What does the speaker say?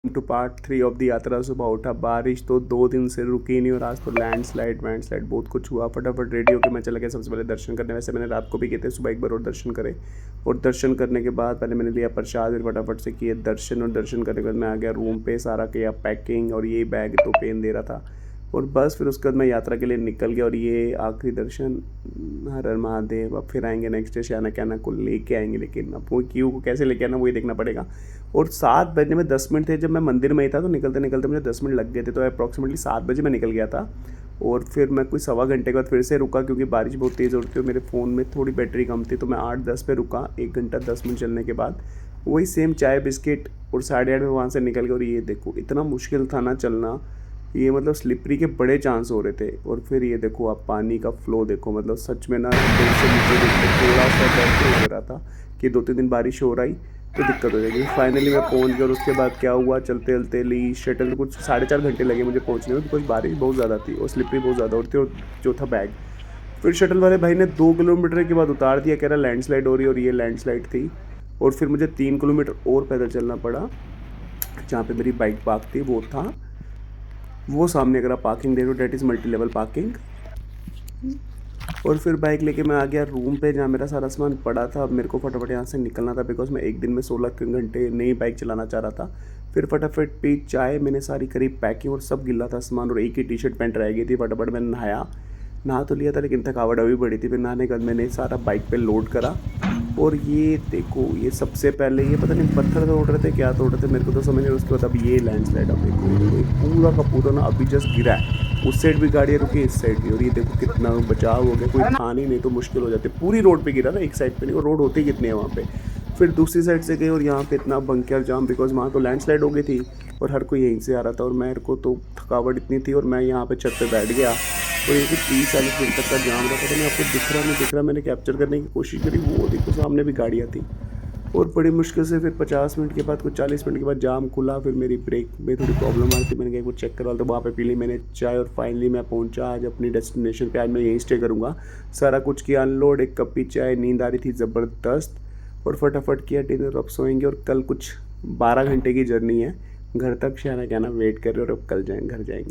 Two part 3 of the यात्रा। सुबह उठा, बारिश तो 2 दिन से रुकी नहीं और आज तो लैंडस्लाइड वैंडस्लाइड बहुत कुछ हुआ। फटाफट रेडी होकर मैं चला गया सबसे पहले दर्शन करने। वैसे मैंने रात को भी किए थे, सुबह एक बार और दर्शन करे। और दर्शन करने के बाद पहले मैंने लिया प्रसाद, फिर फटाफट से किए दर्शन। और दर्शन करने के बाद मैं आ गया रूम पे, सारा किया पैकिंग। और ये बैग तो पेन दे रहा था। और बस फिर उसके बाद मैं यात्रा के लिए निकल गया। और ये आखिरी दर्शन, हर हर महादेव। अब फिर आएंगे नेक्स्ट डे श्याना कैना को लेके आएंगे, लेकिन अब वो क्यों को कैसे लेके आना वही देखना पड़ेगा। और 7 बजने में 10 मिनट थे जब मैं मंदिर में ही था, तो निकलते निकलते मुझे 10 मिनट लग गए थे। तो अप्रॉक्सीमेटली 7 बजे मैं निकल गया था। और फिर मैं कोई सवा घंटे के बाद फिर से रुका, क्योंकि बारिश बहुत तेज़ हो रही थी और मेरे फ़ोन में थोड़ी बैटरी कम थी। तो मैं 8-10 पे रुका, 1 घंटा 10 मिनट चलने के बाद वही सेम चाय बिस्किट। और 8:30 में वहाँ से निकल गया। और ये देखो इतना मुश्किल था ना चलना, ये मतलब स्लिपरी के बड़े चांस हो रहे थे। और फिर ये देखो आप पानी का फ्लो देखो, मतलब सच में ना दिल से नीचे देख के थोड़ा सा डर लग रहा था कि 2-3 दिन बारिश हो रही तो दिक्कत हो जाएगी। फाइनली मैं पहुंच गया। और उसके बाद क्या हुआ, चलते चलते ली शटल, कुछ 4.5 घंटे लगे मुझे पहुंचने में, बिकॉज बारिश बहुत ज़्यादा थी और स्लिपरी बहुत ज़्यादा होती थी। और जो था बैग, फिर शटल वाले भाई ने 2 किलोमीटर के बाद उतार दिया, कह रहा लैंडस्लाइड हो रही है। और ये लैंडस्लाइड थी। और फिर मुझे 3 किलोमीटर और पैदल चलना पड़ा। जहाँ पे मेरी बाइक पार्क थी वो था वो सामने, अगर आप पार्किंग देख रहे हो that is multi level parking. और फिर बाइक लेके मैं आ गया रूम पे, जहाँ मेरा सारा सामान पड़ा था। अब मेरे को फटाफट यहाँ से निकलना था, बिकॉज मैं एक दिन में 16 घंटे नई बाइक चलाना चाह रहा था। फिर फटाफट पी चाय, मैंने सारी करीब पैकिंग और सब गिला था सामान। और एक ही टी शर्ट पैंट रह गई थी। फटाफट मैंने नहा तो लिया था, लेकिन थकावट अभी बड़ी थी। फिर नहाने के बाद मैंने सारा बाइक पे लोड करा। और ये देखो, ये सबसे पहले ये पता नहीं पत्थर तोड़ रहे थे क्या तोड़ रहे थे, मेरे को तो समझ नहीं। उसके बाद अब ये लैंडस्लाइड, अब देखो ये पूरा का पूरा ना अभी जस्ट गिरा है। उस साइड भी गाड़ियाँ रुकी, इस साइड भी। और ये देखो कितना बचाव हो गया, कोई था नहीं तो मुश्किल हो जाती। पूरी रोड पे गिरा ना, एक साइड पे नहीं। और रोड होती कितनी है वहाँ पे। फिर दूसरी साइड से गए और यहाँ पे इतना बंकर जाम, बिकॉज वहाँ तो लैंडस्लाइड हो गई थी और हर कोई यहीं से आ रहा था। और मेरे को तो थकावट इतनी थी और मैं यहाँ पे छत पे बैठ गया। और ये कुछ 30-40 मिनट तक का जाम रहा था। तो मैं आपको दिख रहा नहीं दिख रहा, मैंने कैप्चर करने की कोशिश करी, वो देखो सामने भी गाड़ियाँ थी। और बड़ी मुश्किल से फिर 50 मिनट के बाद, कुछ 40 मिनट के बाद जाम खुला। फिर मेरी ब्रेक में थोड़ी प्रॉब्लम आई थी, मैंने कहा कुछ चेक करवा, तो वहाँ पे पी ली मैंने चाय। और फाइनली मैं पहुँचा आज अपनी डेस्टिनेशन पे। आज मैं यहीं स्टे करूँगा। सारा कुछ किया अनलोड, एक कप पी चाय, नींद आ रही थी ज़बरदस्त। और फटाफट किया डिनर, अब सोएंगे। और कल कुछ 12 घंटे की जर्नी है घर तक, शायद क्या ना वेट कर रहे। और अब कल घर जाएंगे।